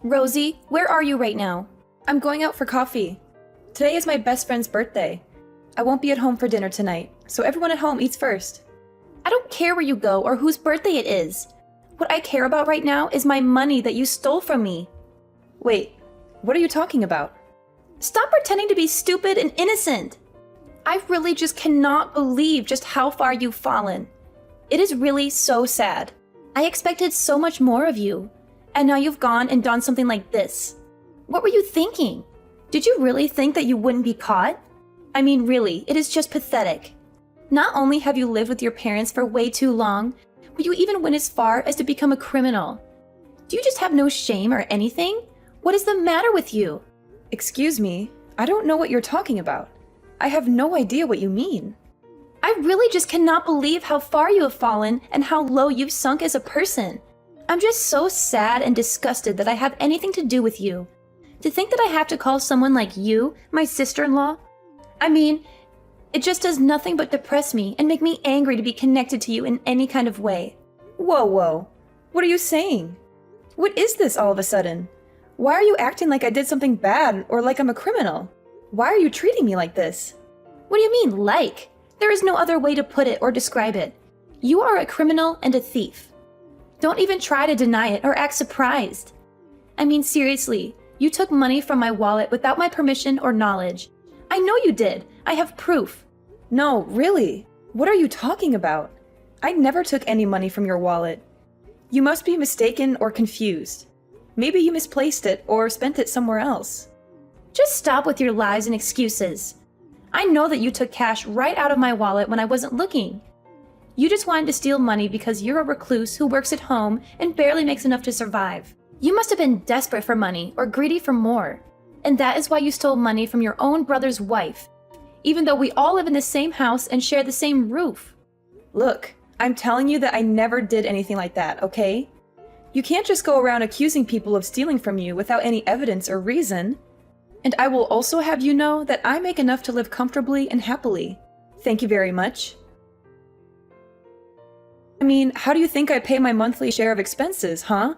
Rosie, where are you right now? I'm going out for coffee. Today is my best friend's birthday. I won't be at home for dinner tonight, so everyone at home eats first. I don't care where you go or whose birthday it is. What I care about right now is my money that you stole from me. Wait, what are you talking about? Stop pretending to be stupid and innocent. I really just cannot believe just how far you've fallen. It is really so sad. I expected so much more of you, and now you've gone and done something like this. What were you thinking? Did you really think that you wouldn't be caught? I mean, really, it is just pathetic. Not only have you lived with your parents for way too long, but you even went as far as to become a criminal. Do you just have no shame or anything? What is the matter with you? Excuse me, I don't know what you're talking about. I have no idea what you mean. I really just cannot believe how far you have fallen and how low you've sunk as a person. I'm just so sad and disgusted that I have anything to do with you. To think that I have to call someone like you my sister-in-law? I mean, it just does nothing but depress me and make me angry to be connected to you in any kind of way. Whoa. What are you saying? What is this all of a sudden? Why are you acting like I did something bad or like I'm a criminal? Why are you treating me like this? What do you mean, like? There is no other way to put it or describe it. You are a criminal and a thief. Don't even try to deny it or act surprised. I mean, seriously, you took money from my wallet without my permission or knowledge. I know you did. I have proof. No, really? What are you talking about? I never took any money from your wallet. You must be mistaken or confused. Maybe you misplaced it or spent it somewhere else. Just stop with your lies and excuses. I know that you took cash right out of my wallet when I wasn't looking. You just wanted to steal money because you're a recluse who works at home and barely makes enough to survive. You must have been desperate for money or greedy for more. And that is why you stole money from your own brother's wife, even though we all live in the same house and share the same roof. Look, I'm telling you that I never did anything like that, okay? You can't just go around accusing people of stealing from you without any evidence or reason. And I will also have you know that I make enough to live comfortably and happily. Thank you very much. I mean, how do you think I pay my monthly share of expenses, huh?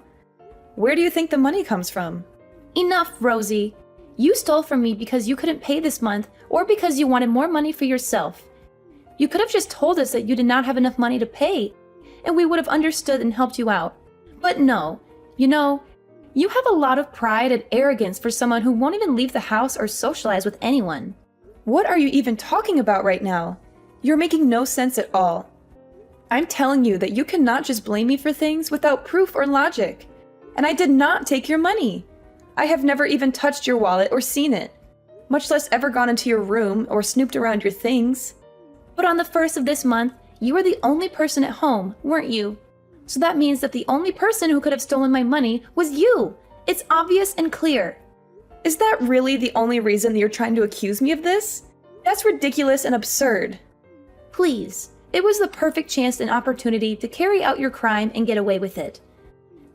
Where do you think the money comes from? Enough, Rosie. You stole from me because you couldn't pay this month or because you wanted more money for yourself. You could have just told us that you did not have enough money to pay, and we would have understood and helped you out. But no, you have a lot of pride and arrogance for someone who won't even leave the house or socialize with anyone. What are you even talking about right now? You're making no sense at all. I'm telling you that you cannot just blame me for things without proof or logic. And I did not take your money. I have never even touched your wallet or seen it, much less ever gone into your room or snooped around your things. But on the 1st of this month, you were the only person at home, weren't you? So that means that the only person who could have stolen my money was you. It's obvious and clear. Is that really the only reason that you're trying to accuse me of this? That's ridiculous and absurd. Please, it was the perfect chance and opportunity to carry out your crime and get away with it.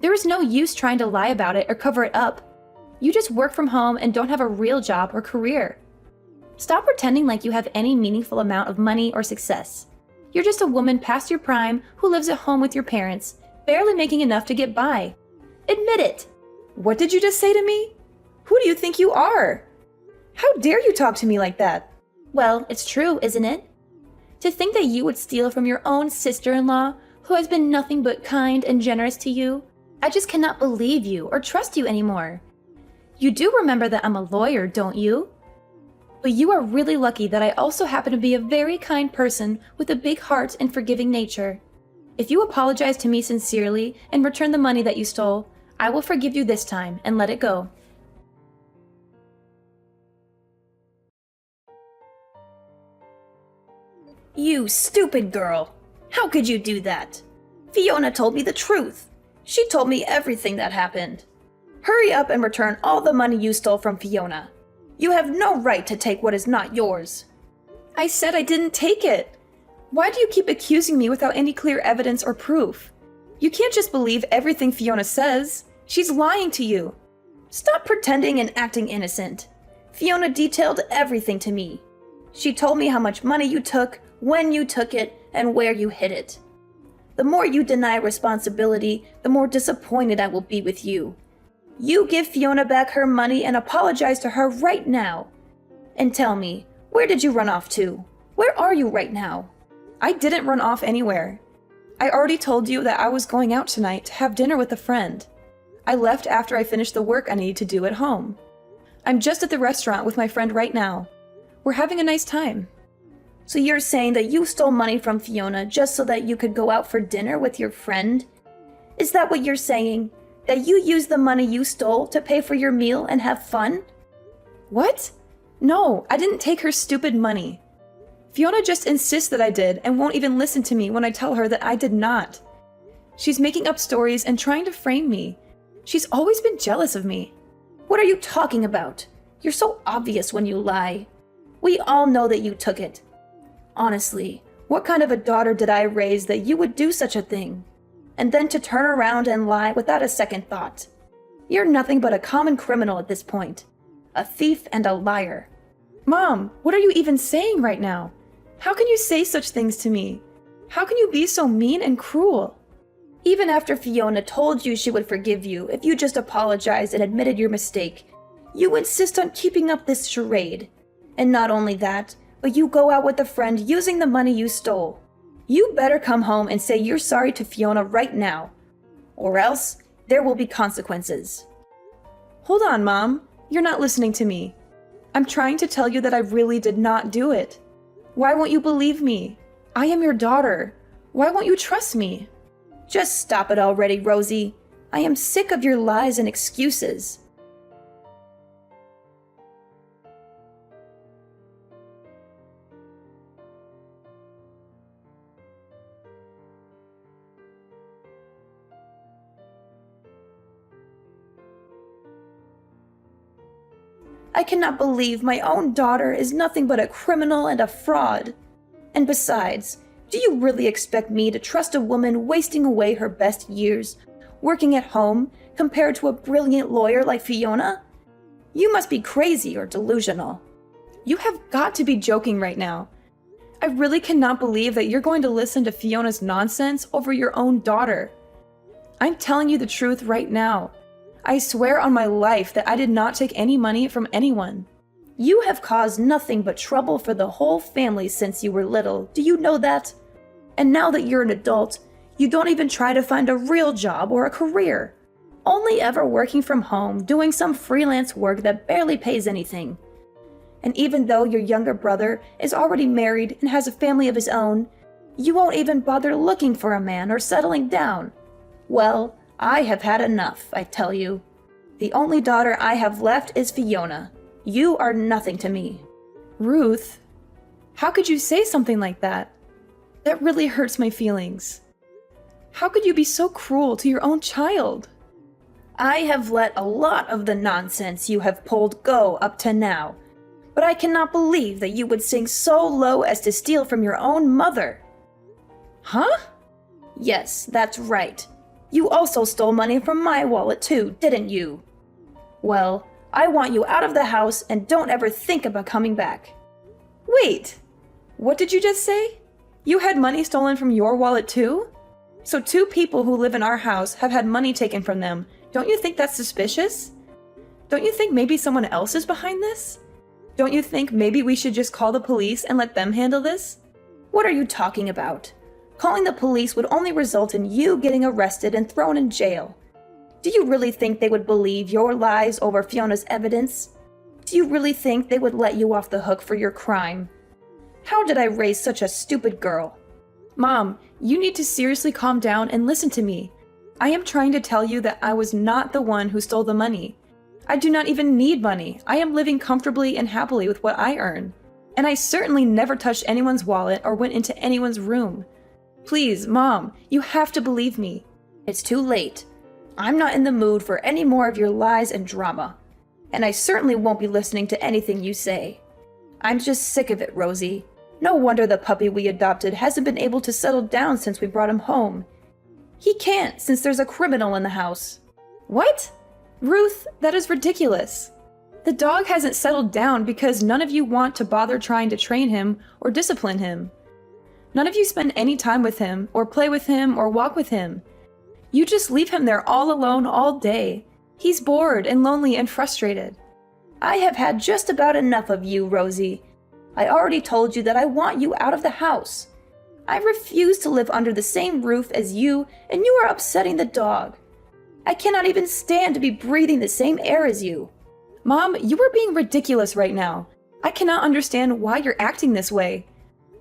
There is no use trying to lie about it or cover it up. You just work from home and don't have a real job or career. Stop pretending like you have any meaningful amount of money or success. You're just a woman past your prime who lives at home with your parents, barely making enough to get by. Admit it! What did you just say to me? Who do you think you are? How dare you talk to me like that? Well, it's true, isn't it? To think that you would steal from your own sister-in-law, who has been nothing but kind and generous to you, I just cannot believe you or trust you anymore. You do remember that I'm a lawyer, don't you? But you are really lucky that I also happen to be a very kind person with a big heart and forgiving nature. If you apologize to me sincerely and return the money that you stole, I will forgive you this time and let it go. You stupid girl! How could you do that? Fiona told me the truth. She told me everything that happened. Hurry up and return all the money you stole from Fiona. You have no right to take what is not yours. I said I didn't take it. Why do you keep accusing me without any clear evidence or proof? You can't just believe everything Fiona says. She's lying to you. Stop pretending and acting innocent. Fiona detailed everything to me. She told me how much money you took, when you took it, and where you hid it. The more you deny responsibility, the more disappointed I will be with you. You give Fiona back her money and apologize to her right now. And tell me, where did you run off to? Where are you right now? I didn't run off anywhere. I already told you that I was going out tonight to have dinner with a friend. I left after I finished the work I needed to do at home. I'm just at the restaurant with my friend right now. We're having a nice time. So you're saying that you stole money from Fiona just so that you could go out for dinner with your friend? Is that what you're saying? That you used the money you stole to pay for your meal and have fun? What? No, I didn't take her stupid money. Fiona just insists that I did and won't even listen to me when I tell her that I did not. She's making up stories and trying to frame me. She's always been jealous of me. What are you talking about? You're so obvious when you lie. We all know that you took it. Honestly, what kind of a daughter did I raise that you would do such a thing? And then to turn around and lie without a second thought. You're nothing but a common criminal at this point. A thief and a liar. Mom, what are you even saying right now? How can you say such things to me? How can you be so mean and cruel? Even after Fiona told you she would forgive you if you just apologized and admitted your mistake, you insist on keeping up this charade. And not only that, but you go out with a friend using the money you stole. You better come home and say you're sorry to Fiona right now. Or else, there will be consequences. Hold on, Mom. You're not listening to me. I'm trying to tell you that I really did not do it. Why won't you believe me? I am your daughter. Why won't you trust me? Just stop it already, Rosie. I am sick of your lies and excuses. I cannot believe my own daughter is nothing but a criminal and a fraud. And besides, do you really expect me to trust a woman wasting away her best years, working at home, compared to a brilliant lawyer like Fiona? You must be crazy or delusional. You have got to be joking right now. I really cannot believe that you're going to listen to Fiona's nonsense over your own daughter. I'm telling you the truth right now. I swear on my life that I did not take any money from anyone. You have caused nothing but trouble for the whole family since you were little. Do you know that? And now that you're an adult, you don't even try to find a real job or a career. Only ever working from home, doing some freelance work that barely pays anything. And even though your younger brother is already married and has a family of his own, you won't even bother looking for a man or settling down. Well, I have had enough, I tell you. The only daughter I have left is Fiona. You are nothing to me. Ruth, how could you say something like that? That really hurts my feelings. How could you be so cruel to your own child? I have let a lot of the nonsense you have pulled go up to now, but I cannot believe that you would sink so low as to steal from your own mother. Huh? Yes, that's right. You also stole money from my wallet too, didn't you? Well, I want you out of the house and don't ever think about coming back. Wait, what did you just say? You had money stolen from your wallet too? So two people who live in our house have had money taken from them. Don't you think that's suspicious? Don't you think maybe someone else is behind this? Don't you think maybe we should just call the police and let them handle this? What are you talking about? Calling the police would only result in you getting arrested and thrown in jail. Do you really think they would believe your lies over Fiona's evidence? Do you really think they would let you off the hook for your crime? How did I raise such a stupid girl? Mom, you need to seriously calm down and listen to me. I am trying to tell you that I was not the one who stole the money. I do not even need money. I am living comfortably and happily with what I earn. And I certainly never touched anyone's wallet or went into anyone's room. Please, Mom, you have to believe me. It's too late. I'm not in the mood for any more of your lies and drama. And I certainly won't be listening to anything you say. I'm just sick of it, Rosie. No wonder the puppy we adopted hasn't been able to settle down since we brought him home. He can't, since there's a criminal in the house. What? Ruth, that is ridiculous. The dog hasn't settled down because none of you want to bother trying to train him or discipline him. None of you spend any time with him, or play with him, or walk with him. You just leave him there all alone all day. He's bored and lonely and frustrated. I have had just about enough of you, Rosie. I already told you that I want you out of the house. I refuse to live under the same roof as you, and you are upsetting the dog. I cannot even stand to be breathing the same air as you. Mom, you are being ridiculous right now. I cannot understand why you're acting this way.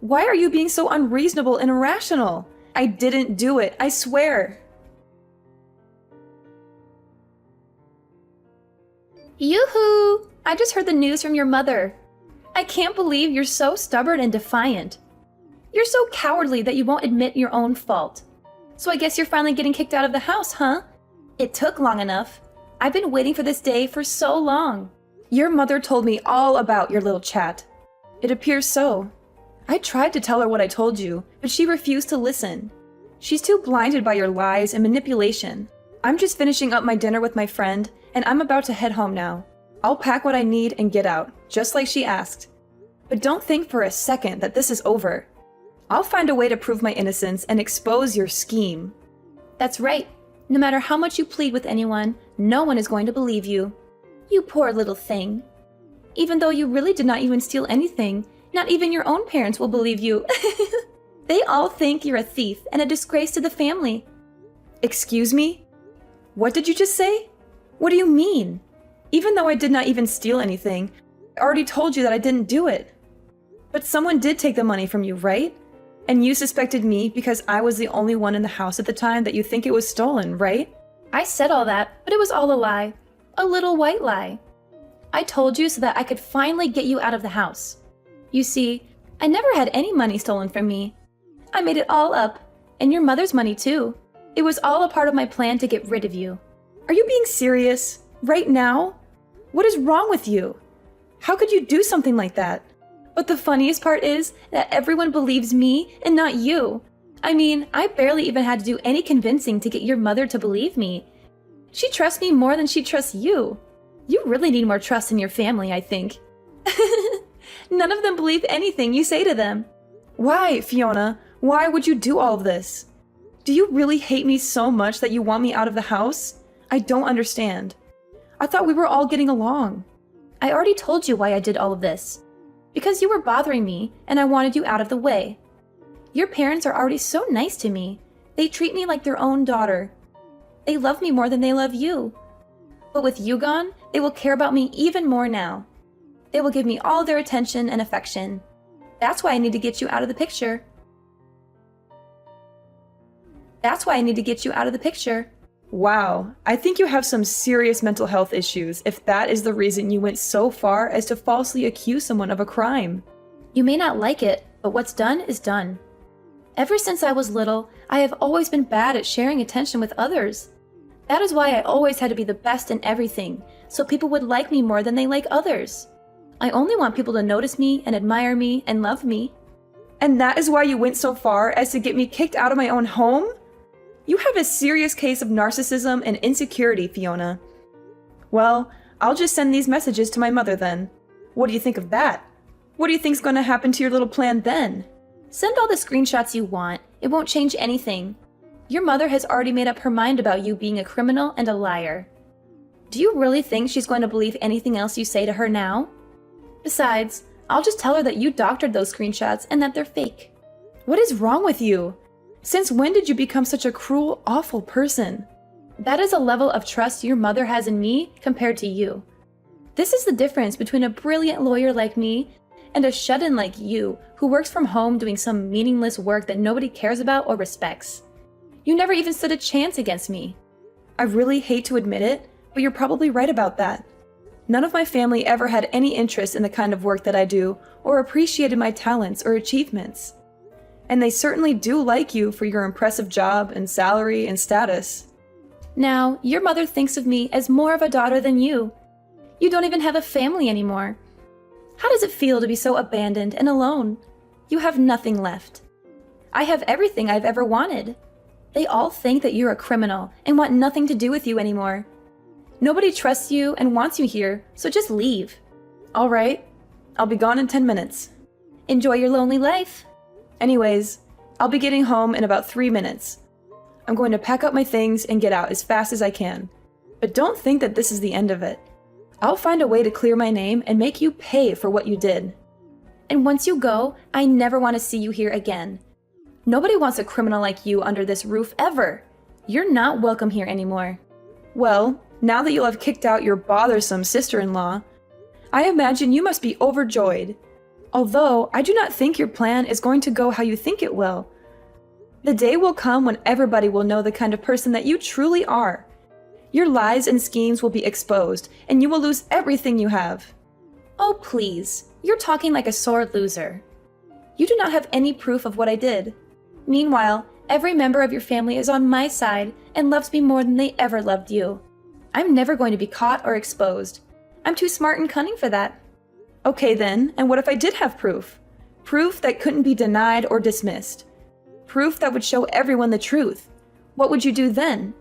Why are you being so unreasonable and irrational? I didn't do it, I swear. Yoo-hoo! I just heard the news from your mother. I can't believe you're so stubborn and defiant. You're so cowardly that you won't admit your own fault. So I guess you're finally getting kicked out of the house, huh? It took long enough. I've been waiting for this day for so long. Your mother told me all about your little chat. It appears so. I tried to tell her what I told you, but she refused to listen. She's too blinded by your lies and manipulation. I'm just finishing up my dinner with my friend, and I'm about to head home now. I'll pack what I need and get out, just like she asked. But don't think for a second that this is over. I'll find a way to prove my innocence and expose your scheme. That's right. No matter how much you plead with anyone, no one is going to believe you. You poor little thing. Even though you really did not even steal anything, not even your own parents will believe you. They all think you're a thief and a disgrace to the family. Excuse me? What did you just say? What do you mean? Even though I did not even steal anything, I already told you that I didn't do it. But someone did take the money from you, right? And you suspected me because I was the only one in the house at the time that you think it was stolen, right? I said all that, but it was all a lie. A little white lie. I told you so that I could finally get you out of the house. You see, I never had any money stolen from me. I made it all up, and your mother's money too. It was all a part of my plan to get rid of you. Are you being serious? Right now? What is wrong with you? How could you do something like that? But the funniest part is that everyone believes me and not you. I mean, I barely even had to do any convincing to get your mother to believe me. She trusts me more than she trusts you. You really need more trust in your family, I think. None of them believe anything you say to them. Why, Fiona? Why would you do all of this? Do you really hate me so much that you want me out of the house? I don't understand. I thought we were all getting along. I already told you why I did all of this. Because you were bothering me, and I wanted you out of the way. Your parents are already so nice to me. They treat me like their own daughter. They love me more than they love you. But with you gone, they will care about me even more now. They will give me all their attention and affection. That's why I need to get you out of the picture. That's why I need to get you out of the picture. Wow, I think you have some serious mental health issues if that is the reason you went so far as to falsely accuse someone of a crime. You may not like it, but what's done is done. Ever since I was little, I have always been bad at sharing attention with others. That is why I always had to be the best in everything, so people would like me more than they like others. I only want people to notice me and admire me and love me. And that is why you went so far as to get me kicked out of my own home? You have a serious case of narcissism and insecurity, Fiona. Well, I'll just send these messages to my mother then. What do you think of that? What do you think's going to happen to your little plan then? Send all the screenshots you want. It won't change anything. Your mother has already made up her mind about you being a criminal and a liar. Do you really think she's going to believe anything else you say to her now? Besides, I'll just tell her that you doctored those screenshots and that they're fake. What is wrong with you? Since when did you become such a cruel, awful person? That is a level of trust your mother has in me compared to you. This is the difference between a brilliant lawyer like me and a shut-in like you who works from home doing some meaningless work that nobody cares about or respects. You never even stood a chance against me. I really hate to admit it, but you're probably right about that. None of my family ever had any interest in the kind of work that I do or appreciated my talents or achievements. And they certainly do like you for your impressive job and salary and status. Now, your mother thinks of me as more of a daughter than you. You don't even have a family anymore. How does it feel to be so abandoned and alone? You have nothing left. I have everything I've ever wanted. They all think that you're a criminal and want nothing to do with you anymore. Nobody trusts you and wants you here, so just leave. All right, I'll be gone in 10 minutes. Enjoy your lonely life. Anyways, I'll be getting home in about 3 minutes. I'm going to pack up my things and get out as fast as I can. But But don't think that this is the end of it. I'll find a way to clear my name and make you pay for what you did. And once you go, I never want to see you here again. Nobody wants a criminal like you under this roof ever. You're not welcome here anymore. Well, now that you'll have kicked out your bothersome sister-in-law, I imagine you must be overjoyed. Although, I do not think your plan is going to go how you think it will. The day will come when everybody will know the kind of person that you truly are. Your lies and schemes will be exposed, and you will lose everything you have. Oh, please. You're talking like a sore loser. You do not have any proof of what I did. Meanwhile, every member of your family is on my side and loves me more than they ever loved you. I'm never going to be caught or exposed. I'm too smart and cunning for that. Okay then, and what if I did have proof? Proof that couldn't be denied or dismissed. Proof that would show everyone the truth. What would you do then?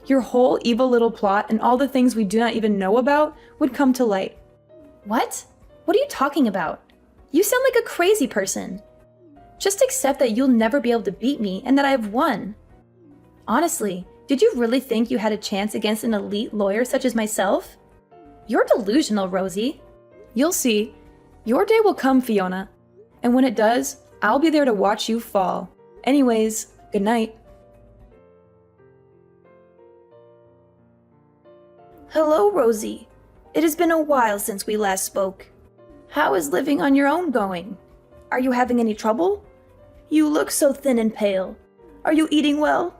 Your whole evil little plot and all the things we do not even know about would come to light. What? What are you talking about? You sound like a crazy person. Just accept that you'll never be able to beat me and that I have won. Honestly, did you really think you had a chance against an elite lawyer such as myself? You're delusional, Rosie. You'll see. Your day will come, Fiona. And when it does, I'll be there to watch you fall. Anyways, good night. Hello, Rosie. It has been a while since we last spoke. How is living on your own going? Are you having any trouble? You look so thin and pale. Are you eating well?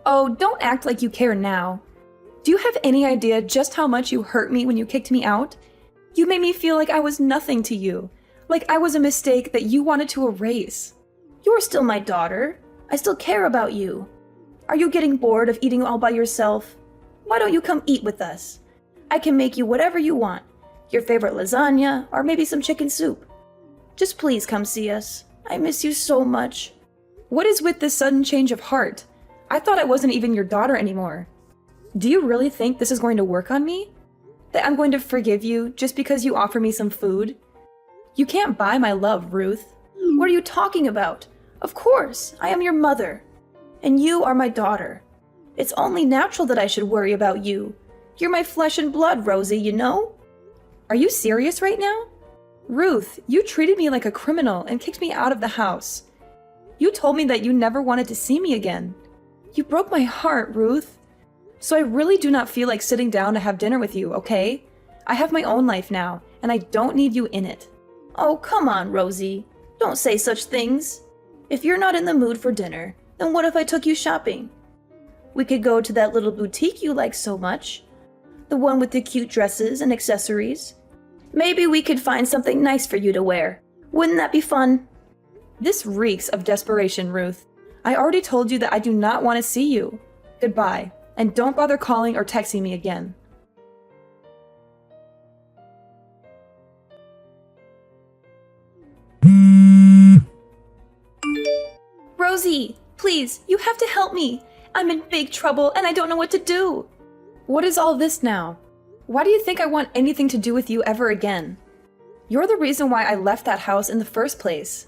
Oh, don't act like you care now. Do you have any idea just how much you hurt me when you kicked me out? You made me feel like I was nothing to you, like I was a mistake that you wanted to erase. You're still my daughter. I still care about you. Are you getting bored of eating all by yourself? Why don't you come eat with us? I can make you whatever you want. Your favorite lasagna, or maybe some chicken soup. Just please come see us. I miss you so much. What is with this sudden change of heart? I thought I wasn't even your daughter anymore. Do you really think this is going to work on me? That I'm going to forgive you just because you offer me some food? You can't buy my love, Ruth. What are you talking about? Of course, I am your mother. And you are my daughter. It's only natural that I should worry about you. You're my flesh and blood, Rosie, you know? Are you serious right now? Ruth, you treated me like a criminal and kicked me out of the house. You told me that you never wanted to see me again. You broke my heart, Ruth. So I really do not feel like sitting down to have dinner with you, okay? I have my own life now, and I don't need you in it. Oh, come on, Rosie. Don't say such things. If you're not in the mood for dinner, then what if I took you shopping? We could go to that little boutique you like so much. The one with the cute dresses and accessories. Maybe we could find something nice for you to wear. Wouldn't that be fun? This reeks of desperation, Ruth. I already told you that I do not want to see you. Goodbye, and don't bother calling or texting me again. Rosie, please, you have to help me. I'm in big trouble and I don't know what to do. What is all this now? Why do you think I want anything to do with you ever again? You're the reason why I left that house in the first place.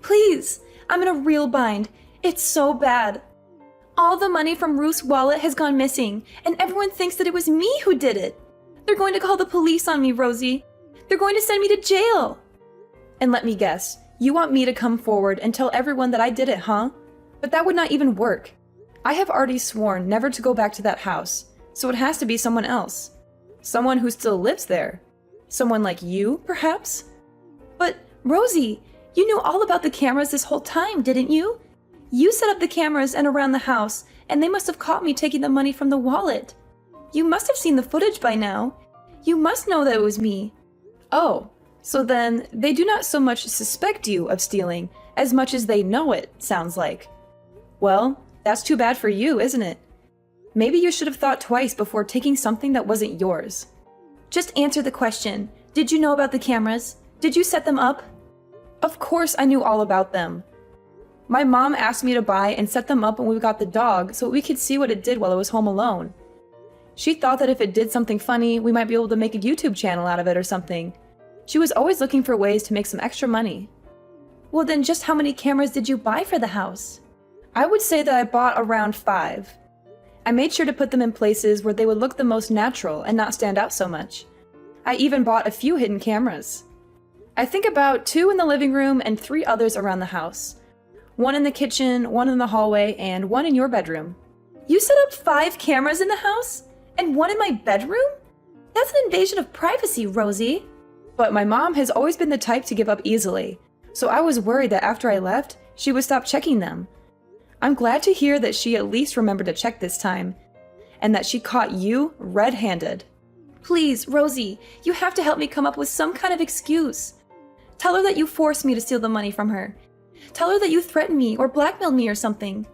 Please, I'm in a real bind. It's so bad. All the money from Ruth's wallet has gone missing, and everyone thinks that it was me who did it. They're going to call the police on me, Rosie. They're going to send me to jail. And let me guess, you want me to come forward and tell everyone that I did it, huh? But that would not even work. I have already sworn never to go back to that house, so it has to be someone else. Someone who still lives there. Someone like you, perhaps? But, Rosie, you knew all about the cameras this whole time, didn't you? You set up the cameras and around the house, and they must have caught me taking the money from the wallet. You must have seen the footage by now. You must know that it was me. Oh, so then they do not so much suspect you of stealing as much as they know it, sounds like. Well, that's too bad for you, isn't it? Maybe you should have thought twice before taking something that wasn't yours. Just answer the question. Did you know about the cameras? Did you set them up? Of course I knew all about them. My mom asked me to buy and set them up when we got the dog so we could see what it did while it was home alone. She thought that if it did something funny, we might be able to make a YouTube channel out of it or something. She was always looking for ways to make some extra money. Well, then just how many cameras did you buy for the house? I would say that I bought around 5. I made sure to put them in places where they would look the most natural and not stand out so much. I even bought a few hidden cameras. I think about 2 in the living room and 3 others around the house. 1 in the kitchen, 1 in the hallway, and 1 in your bedroom. You set up 5 cameras in the house? And 1 in my bedroom? That's an invasion of privacy, Rosie. But my mom has always been the type to give up easily, so I was worried that after I left, she would stop checking them. I'm glad to hear that she at least remembered to check this time, and that she caught you red-handed. Please, Rosie, you have to help me come up with some kind of excuse. Tell her that you forced me to steal the money from her. Tell her that you threatened me or blackmailed me or something.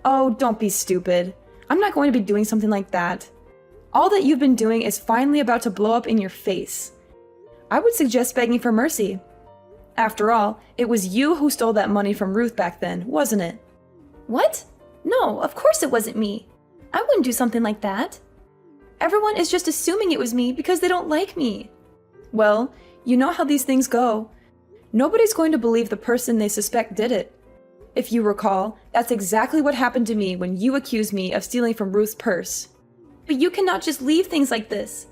Oh, don't be stupid. I'm not going to be doing something like that. All that you've been doing is finally about to blow up in your face. I would suggest begging for mercy. After all, it was you who stole that money from Ruth back then, wasn't it? What? No, of course it wasn't me. I wouldn't do something like that. Everyone is just assuming it was me because they don't like me. Well, you know how these things go. Nobody's going to believe the person they suspect did it. If you recall, that's exactly what happened to me when you accused me of stealing from Ruth's purse. But you cannot just leave things like this.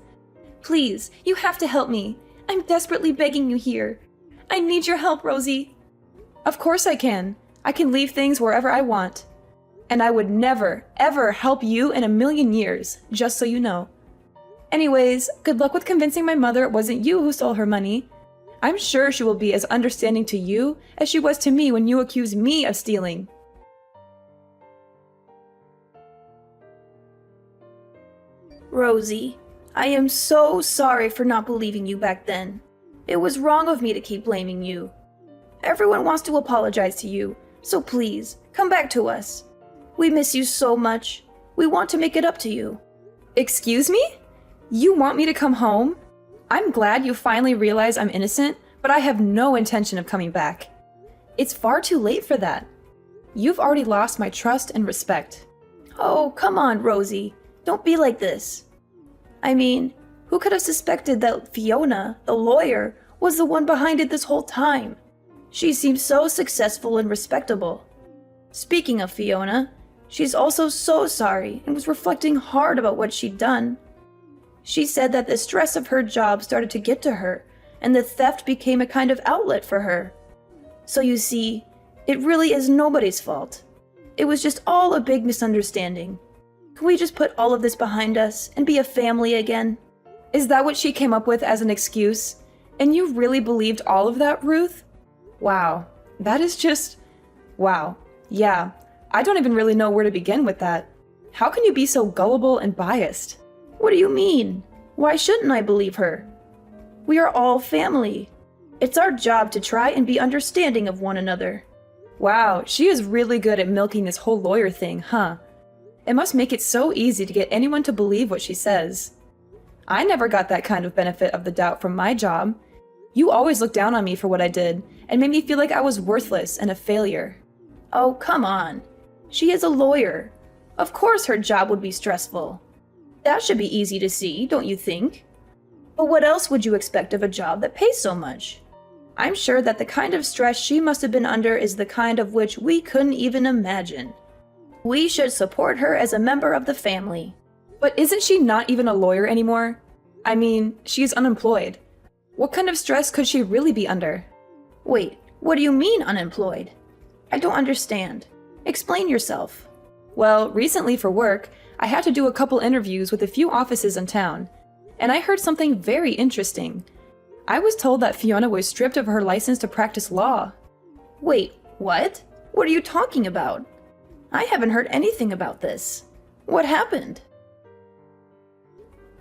Please, you have to help me. I'm desperately begging you here. I need your help, Rosie. Of course I can. I can leave things wherever I want. And I would never, ever help you in a million years, just so you know. Anyways, good luck with convincing my mother it wasn't you who stole her money. I'm sure she will be as understanding to you as she was to me when you accused me of stealing. Rosie, I am so sorry for not believing you back then. It was wrong of me to keep blaming you. Everyone wants to apologize to you, so please, come back to us. We miss you so much. We want to make it up to you. Excuse me? You want me to come home? I'm glad you finally realize I'm innocent, but I have no intention of coming back. It's far too late for that. You've already lost my trust and respect. Oh, come on, Rosie. Don't be like this. I mean, who could have suspected that Fiona, the lawyer, was the one behind it this whole time? She seems so successful and respectable. Speaking of Fiona, she's also so sorry and was reflecting hard about what she'd done. She said that the stress of her job started to get to her, and the theft became a kind of outlet for her. So you see, it really is nobody's fault. It was just all a big misunderstanding. Can we just put all of this behind us and be a family again? Is that what she came up with as an excuse? And you really believed all of that, Ruth? Wow, that is just... wow. Yeah, I don't even really know where to begin with that. How can you be so gullible and biased? What do you mean? Why shouldn't I believe her? We are all family. It's our job to try and be understanding of one another. Wow, she is really good at milking this whole lawyer thing, huh? It must make it so easy to get anyone to believe what she says. I never got that kind of benefit of the doubt from my job. You always looked down on me for what I did, and made me feel like I was worthless and a failure. Oh, come on. She is a lawyer. Of course her job would be stressful. That should be easy to see, don't you think? But what else would you expect of a job that pays so much? I'm sure that the kind of stress she must have been under is the kind of which we couldn't even imagine. We should support her as a member of the family. But isn't she not even a lawyer anymore? I mean, she's unemployed. What kind of stress could she really be under? Wait, what do you mean unemployed? I don't understand. Explain yourself. Well, recently for work, I had to do a couple interviews with a few offices in town, and I heard something very interesting. I was told that Fiona was stripped of her license to practice law. Wait, what? What are you talking about? I haven't heard anything about this. What happened?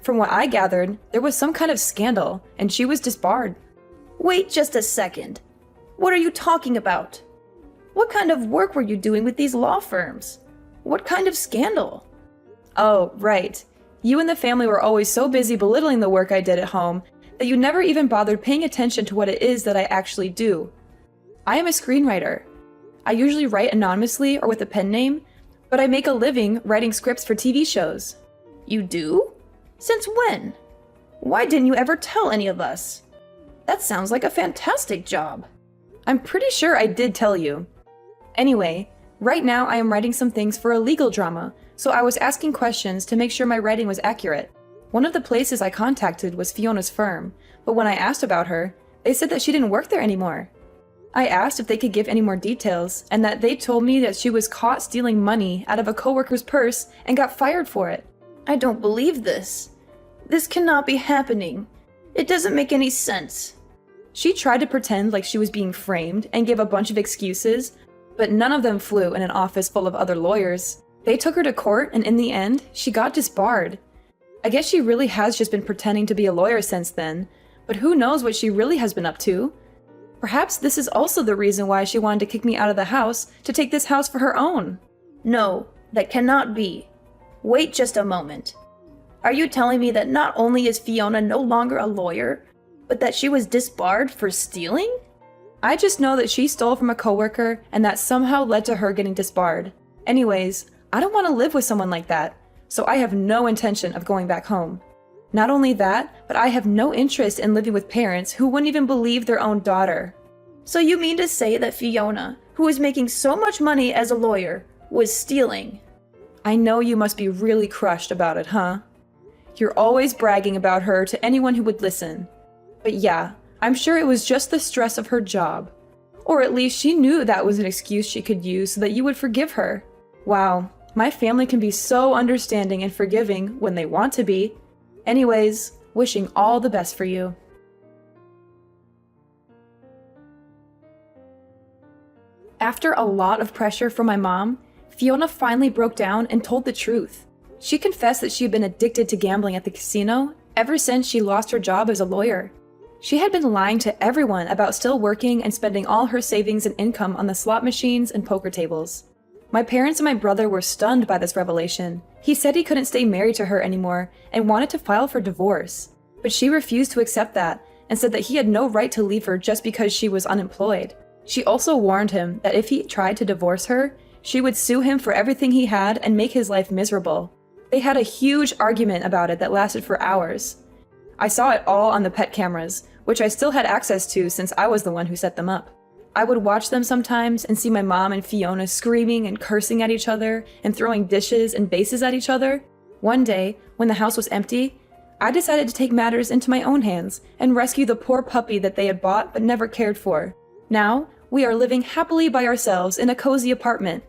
From what I gathered, there was some kind of scandal, and she was disbarred. Wait just a second. What are you talking about? What kind of work were you doing with these law firms? What kind of scandal? Oh, right. You and the family were always so busy belittling the work I did at home that you never even bothered paying attention to what it is that I actually do. I am a screenwriter. I usually write anonymously or with a pen name, but I make a living writing scripts for TV shows. You do? Since when? Why didn't you ever tell any of us? That sounds like a fantastic job. I'm pretty sure I did tell you. Anyway, right now I am writing some things for a legal drama so I was asking questions to make sure my writing was accurate. One of the places I contacted was Fiona's firm, but when I asked about her, they said that she didn't work there anymore. I asked if they could give any more details, and that they told me that she was caught stealing money out of a coworker's purse and got fired for it. I don't believe this. This cannot be happening. It doesn't make any sense. She tried to pretend like she was being framed and gave a bunch of excuses, but none of them flew in an office full of other lawyers. They took her to court, and in the end, she got disbarred. I guess she really has just been pretending to be a lawyer since then, but who knows what she really has been up to? Perhaps this is also the reason why she wanted to kick me out of the house to take this house for her own. No, that cannot be. Wait just a moment. Are you telling me that not only is Fiona no longer a lawyer, but that she was disbarred for stealing? I just know that she stole from a coworker and that somehow led to her getting disbarred. Anyways, I don't want to live with someone like that, so I have no intention of going back home. Not only that, but I have no interest in living with parents who wouldn't even believe their own daughter. So you mean to say that Fiona, who is making so much money as a lawyer, was stealing? I know you must be really crushed about it, huh? You're always bragging about her to anyone who would listen. But yeah, I'm sure it was just the stress of her job. Or at least she knew that was an excuse she could use so that you would forgive her. Wow, my family can be so understanding and forgiving when they want to be. Anyways, wishing all the best for you. After a lot of pressure from my mom, Fiona finally broke down and told the truth. She confessed that she had been addicted to gambling at the casino ever since she lost her job as a lawyer. She had been lying to everyone about still working and spending all her savings and income on the slot machines and poker tables. My parents and my brother were stunned by this revelation. He said he couldn't stay married to her anymore and wanted to file for divorce. But she refused to accept that and said that he had no right to leave her just because she was unemployed. She also warned him that if he tried to divorce her, she would sue him for everything he had and make his life miserable. They had a huge argument about it that lasted for hours. I saw it all on the pet cameras, which I still had access to since I was the one who set them up. I would watch them sometimes and see my mom and Fiona screaming and cursing at each other and throwing dishes and vases at each other. One day, when the house was empty, I decided to take matters into my own hands and rescue the poor puppy that they had bought but never cared for. Now, we are living happily by ourselves in a cozy apartment,